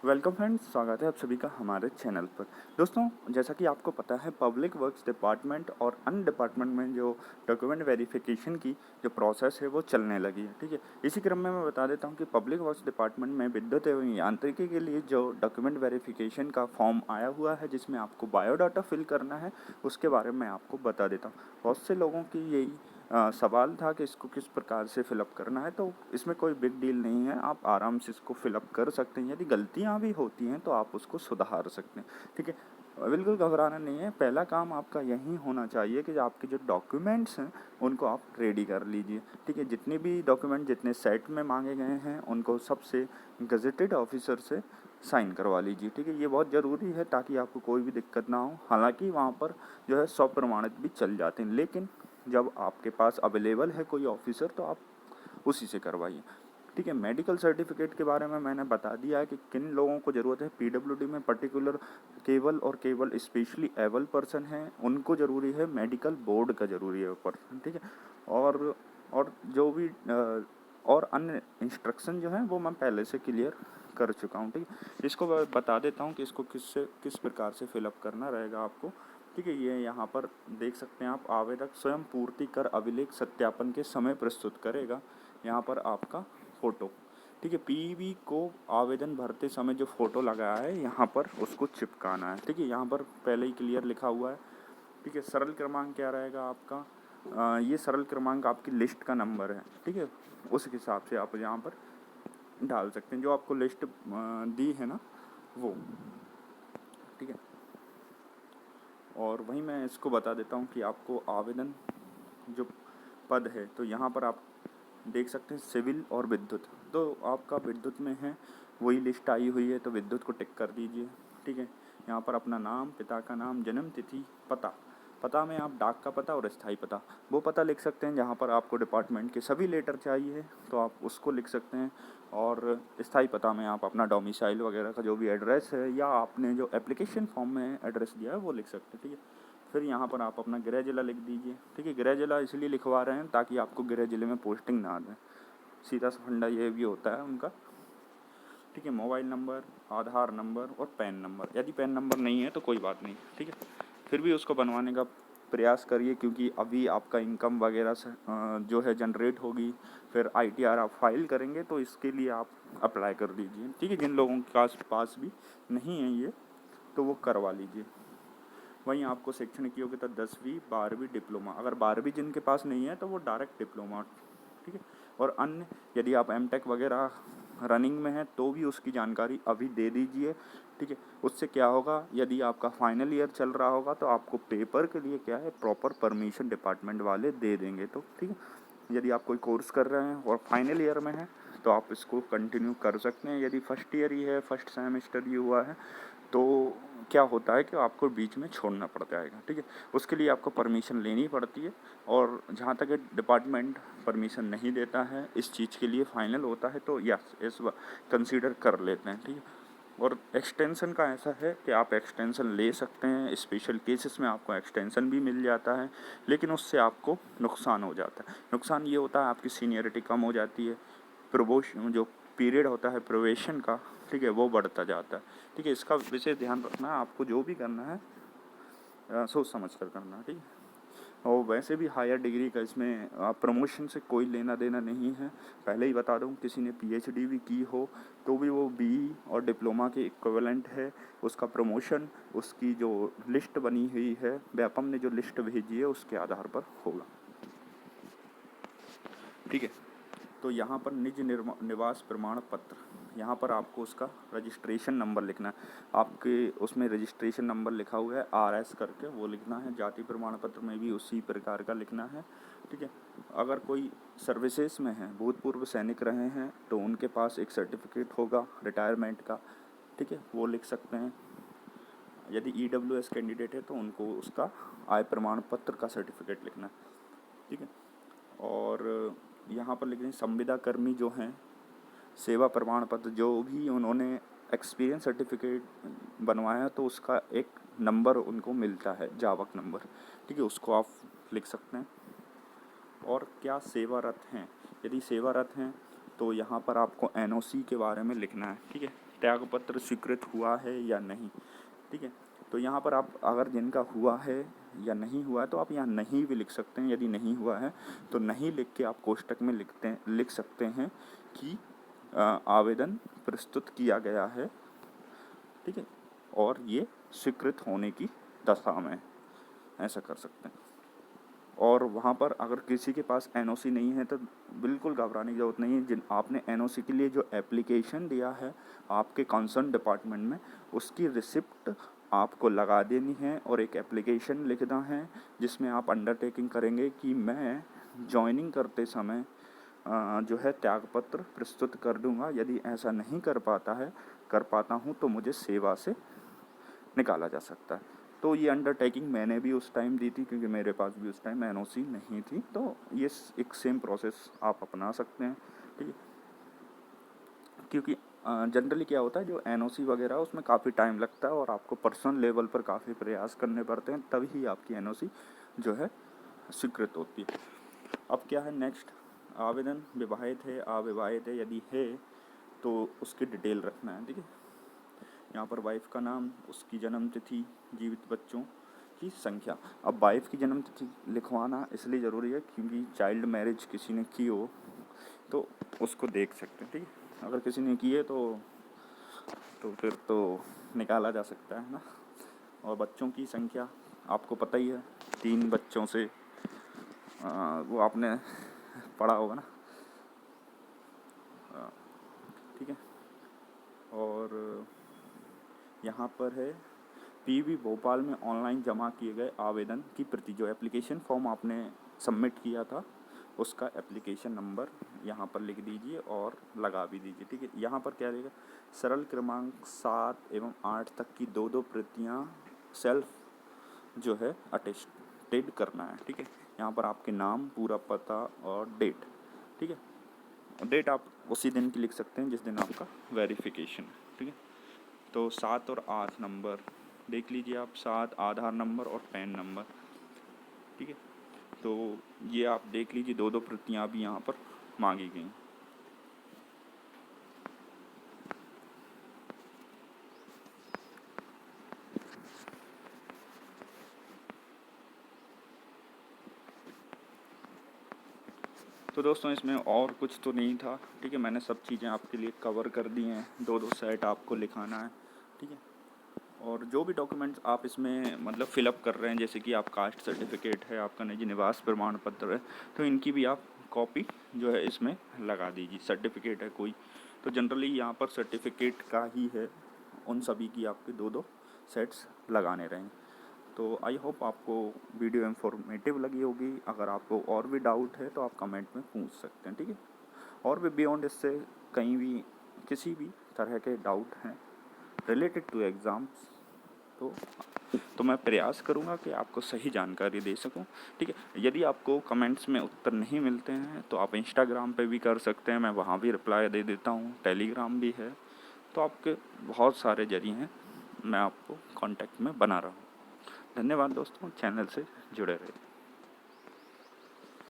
Welcome friends, स्वागत है आप सभी का हमारे चैनल पर। दोस्तों, जैसा कि आपको पता है पब्लिक वर्क्स डिपार्टमेंट और अन्य डिपार्टमेंट में जो डॉक्यूमेंट वेरिफिकेशन की जो प्रोसेस है वो चलने लगी है। ठीक है, इसी क्रम में मैं बता देता हूं कि पब्लिक वर्क्स डिपार्टमेंट में विद्युत एवं यांत्रिकी के लिए जो डॉक्यूमेंट वेरिफिकेशन का फॉर्म आया हुआ है जिसमें आपको बायोडाटा फिल करना है, उसके बारे में आपको बता देता हूँ। बहुत से लोगों की यही सवाल था कि इसको किस प्रकार से फिलअप करना है। तो इसमें कोई बिग डील नहीं है, आप आराम से इसको फिलअप कर सकते हैं। यदि गलतियां भी होती हैं तो आप उसको सुधार सकते हैं। ठीक है, बिल्कुल घबराना नहीं है। पहला काम आपका यही होना चाहिए कि आपके जो डॉक्यूमेंट्स हैं उनको आप रेडी कर लीजिए। ठीक है, जितने भी डॉक्यूमेंट जितने सेट में मांगे गए हैं उनको सबसे गजेटेड ऑफिसर से साइन करवा लीजिए। ठीक है, ये बहुत ज़रूरी है ताकि आपको कोई भी दिक्कत ना हो। हालांकि वहाँ पर जो है स्वप्रमाणित भी चल जाते हैं, लेकिन जब आपके पास अवेलेबल है कोई ऑफिसर तो आप उसी से करवाइए। ठीक है, मेडिकल सर्टिफिकेट के बारे में मैंने बता दिया है कि किन लोगों को ज़रूरत है। पीडब्ल्यूडी में पर्टिकुलर केवल स्पेशली एबल पर्सन हैं, उनको ज़रूरी है। मेडिकल बोर्ड का ज़रूरी है पर्सन। ठीक है, और जो भी और अन्य इंस्ट्रक्शन जो हैं वो मैं पहले से क्लियर कर चुका हूँ। ठीक है, इसको बता देता हूँ कि इसको किस प्रकार से फिलअप करना रहेगा आपको। ठीक है, ये यहाँ पर देख सकते हैं आप। आवेदक स्वयं पूर्ति कर अभिलेख सत्यापन के समय प्रस्तुत करेगा। यहाँ पर आपका फ़ोटो। ठीक है, पीवी को आवेदन भरते समय जो फ़ोटो लगाया है यहाँ पर उसको चिपकाना है। ठीक है, यहाँ पर पहले ही क्लियर लिखा हुआ है। ठीक है, सरल क्रमांक क्या रहेगा आपका, ये सरल क्रमांक आपकी लिस्ट का नंबर है। ठीक है, उस हिसाब से आप यहाँ पर डाल सकते हैं जो आपको लिस्ट दी है ना वो। ठीक है, और वहीं मैं इसको बता देता हूँ कि आपको आवेदन जो पद है तो यहाँ पर आप देख सकते हैं सिविल और विद्युत। तो आपका विद्युत में है वही लिस्ट आई हुई है तो विद्युत को टिक कर दीजिए। ठीक है, यहाँ पर अपना नाम, पिता का नाम, जन्म तिथि, पता में आप डाक का पता और स्थायी पता वो पता लिख सकते हैं। जहाँ पर आपको डिपार्टमेंट के सभी लेटर चाहिए तो आप उसको लिख सकते हैं। और स्थायी पता में आप अपना डोमिसाइल वगैरह का जो भी एड्रेस है या आपने जो एप्लीकेशन फॉर्म में एड्रेस दिया है वो लिख सकते हैं। ठीक है, फिर यहाँ पर आप अपना गृह जिला लिख दीजिए। ठीक है, गृह जिला इसलिए लिखवा रहे हैं ताकि आपको गृह जिले में पोस्टिंग ना दें, सीधा सा फंडा ये भी होता है उनका। ठीक है, मोबाइल नंबर, आधार नंबर और पैन नंबर। यदि पैन नंबर नहीं है तो कोई बात नहीं। ठीक है, फिर भी उसको बनवाने का प्रयास करिए क्योंकि अभी आपका इनकम वगैरह से जो है जनरेट होगी, फिर ITR आप फाइल करेंगे तो इसके लिए आप अप्लाई कर दीजिए। ठीक है, जिन लोगों के पास भी नहीं है ये तो वो करवा लीजिए। वहीं आपको शैक्षणिक योग्यता 10वीं 12वीं डिप्लोमा, अगर 12वीं जिनके पास नहीं है तो वो डायरेक्ट डिप्लोमा। ठीक है, और अन्य यदि आप MTech वगैरह रनिंग में है तो भी उसकी जानकारी अभी दे दीजिए। ठीक है, उससे क्या होगा, यदि आपका फाइनल ईयर चल रहा होगा तो आपको पेपर के लिए क्या है प्रॉपर परमिशन डिपार्टमेंट वाले दे देंगे। तो ठीक है, यदि आप कोई कोर्स कर रहे हैं और फाइनल ईयर में है तो आप इसको कंटिन्यू कर सकते हैं। यदि फर्स्ट ईयर ही है, फर्स्ट सेमेस्टर ही हुआ है तो क्या होता है कि आपको बीच में छोड़ना पड़ जाएगा। ठीक है, उसके लिए आपको परमिशन लेनी पड़ती है और जहाँ तक डिपार्टमेंट परमिशन नहीं देता है इस चीज़ के लिए फाइनल होता है तो यस इस कंसीडर कर लेते हैं। ठीक है, और एक्सटेंशन का ऐसा है कि आप एक्सटेंशन ले सकते हैं। स्पेशल केसेस में आपको एक्सटेंशन भी मिल जाता है, लेकिन उससे आपको नुकसान हो जाता है। नुकसान ये होता है आपकी सीनियरिटी कम हो जाती है, प्रोबोशन जो पीरियड होता है प्रोबेशन का, ठीक है, वो बढ़ता जाता है। ठीक है, इसका विशेष ध्यान रखना है। आपको जो भी करना है सोच समझ कर करना है। ठीक है, और वैसे भी हायर डिग्री का इसमें प्रमोशन से कोई लेना देना नहीं है। पहले ही बता दूं, किसी ने PhD भी की हो तो भी वो BE और डिप्लोमा के इक्विवेलेंट है। उसका प्रमोशन उसकी जो लिस्ट बनी हुई है, व्यापम ने जो लिस्ट भेजी है उसके आधार पर होगा। ठीक है, तो यहाँ पर निज निवास प्रमाण पत्र, यहाँ पर आपको उसका रजिस्ट्रेशन नंबर लिखना है। आपके उसमें रजिस्ट्रेशन नंबर लिखा हुआ है RS करके, वो लिखना है। जाति प्रमाण पत्र में भी उसी प्रकार का लिखना है। ठीक है, अगर कोई सर्विसेज में है, भूतपूर्व सैनिक रहे हैं तो उनके पास एक सर्टिफिकेट होगा रिटायरमेंट का। ठीक है, वो लिख सकते हैं। यदि EWS कैंडिडेट है तो उनको उसका आय प्रमाण पत्र का सर्टिफिकेट लिखना है। ठीक है, और यहाँ पर लिख रहे हैं संविदा कर्मी जो हैं, सेवा प्रमाण पत्र जो भी उन्होंने एक्सपीरियंस सर्टिफिकेट बनवाया तो उसका एक नंबर उनको मिलता है, जावक नंबर। ठीक है, उसको आप लिख सकते हैं। और क्या सेवारत हैं, यदि सेवारत हैं तो यहाँ पर आपको NOC के बारे में लिखना है। ठीक है, त्यागपत्र स्वीकृत हुआ है या नहीं। ठीक है, तो यहाँ पर आप अगर जिनका हुआ है या नहीं हुआ है तो आप यहाँ नहीं भी लिख सकते हैं। यदि नहीं हुआ है तो नहीं लिख के आप कोष्टक में लिख सकते हैं कि आवेदन प्रस्तुत किया गया है। ठीक है, और ये स्वीकृत होने की दशा में, ऐसा कर सकते हैं। और वहाँ पर अगर किसी के पास एनओसी नहीं है तो बिल्कुल घबराने की ज़रूरत नहीं है। जिन आपने एनओसी के लिए जो एप्लीकेशन दिया है आपके कंसर्न डिपार्टमेंट में, उसकी रिसिप्ट आपको लगा देनी है और एक एप्लीकेशन लिखना है जिसमें आप अंडरटेकिंग करेंगे कि मैं ज्वाइनिंग करते समय जो है त्यागपत्र प्रस्तुत कर दूंगा। यदि ऐसा नहीं कर पाता हूँ तो मुझे सेवा से निकाला जा सकता है। तो ये अंडरटेकिंग मैंने भी उस टाइम दी थी क्योंकि मेरे पास भी उस टाइम एनओसी नहीं थी। तो ये एक सेम प्रोसेस आप अपना सकते हैं। ठीक है, क्योंकि जनरली क्या होता है जो एनओसी वगैरह उसमें काफ़ी टाइम लगता है और आपको पर्सनल लेवल पर काफ़ी प्रयास करने पड़ते हैं, तभी आपकी एनओसी जो है स्वीकृत होती है। अब क्या है नेक्स्ट, आवेदन विवाहित है अविवाहित है, यदि है तो उसकी डिटेल रखना है। ठीक है, यहाँ पर वाइफ का नाम, उसकी जन्म तिथि, जीवित बच्चों की संख्या। अब वाइफ की जन्म तिथि लिखवाना इसलिए ज़रूरी है क्योंकि चाइल्ड मैरिज किसी ने की हो तो उसको देख सकते हैं। ठीक है, अगर किसी ने की है तो फिर तो निकाला जा सकता है ना। और बच्चों की संख्या आपको पता ही है, 3 बच्चों से वो आपने पढ़ा होगा ना। ठीक है, और यहाँ पर है पीवी भोपाल में ऑनलाइन जमा किए गए आवेदन की प्रति, जो एप्लीकेशन फॉर्म आपने सबमिट किया था उसका एप्लीकेशन नंबर यहाँ पर लिख दीजिए और लगा भी दीजिए। ठीक है, यहाँ पर क्या रहेगा, सरल क्रमांक 7 एवं 8 तक की 2-2 प्रतियाँ सेल्फ जो है अटेस्टेड करना है। ठीक है, यहाँ पर आपके नाम, पूरा पता और डेट। ठीक है, डेट आप उसी दिन की लिख सकते हैं जिस दिन आपका वेरिफिकेशन है। ठीक है, तो 7 और 8 नंबर देख लीजिए आप, 7 आधार नंबर और पैन नंबर। ठीक है, तो ये आप देख लीजिए, 2-2 प्रतियाँ भी यहाँ पर मांगी गई। तो दोस्तों इसमें और कुछ तो नहीं था। ठीक है, मैंने सब चीज़ें आपके लिए कवर कर दी हैं। 2-2 सेट आपको लिखाना है। ठीक है, और जो भी डॉक्यूमेंट्स आप इसमें मतलब फ़िलअप कर रहे हैं, जैसे कि आप कास्ट सर्टिफिकेट है, आपका निजी निवास प्रमाण पत्र है, तो इनकी भी आप कॉपी जो है इसमें लगा दीजिए। सर्टिफिकेट है कोई तो जनरली यहाँ पर सर्टिफिकेट का ही है, उन सभी की आपके 2-2 सेट्स लगाने रहेंगे। तो आई होप आपको वीडियो इन्फॉर्मेटिव लगी होगी। अगर आपको और भी डाउट है तो आप कमेंट में पूछ सकते हैं। ठीक है, और भी बियॉन्ड इससे कहीं भी किसी भी तरह के डाउट हैं रिलेटेड टू एग्ज़ाम्स तो मैं प्रयास करूंगा कि आपको सही जानकारी दे सकूं। ठीक है, यदि आपको कमेंट्स में उत्तर नहीं मिलते हैं तो आप इंस्टाग्राम पे भी कर सकते हैं, मैं वहाँ भी रिप्लाई दे देता हूँ। टेलीग्राम भी है, तो आपके बहुत सारे जरिए हैं, मैं आपको कांटेक्ट में बना रहा हूँ। धन्यवाद दोस्तों, चैनल से जुड़े रहे।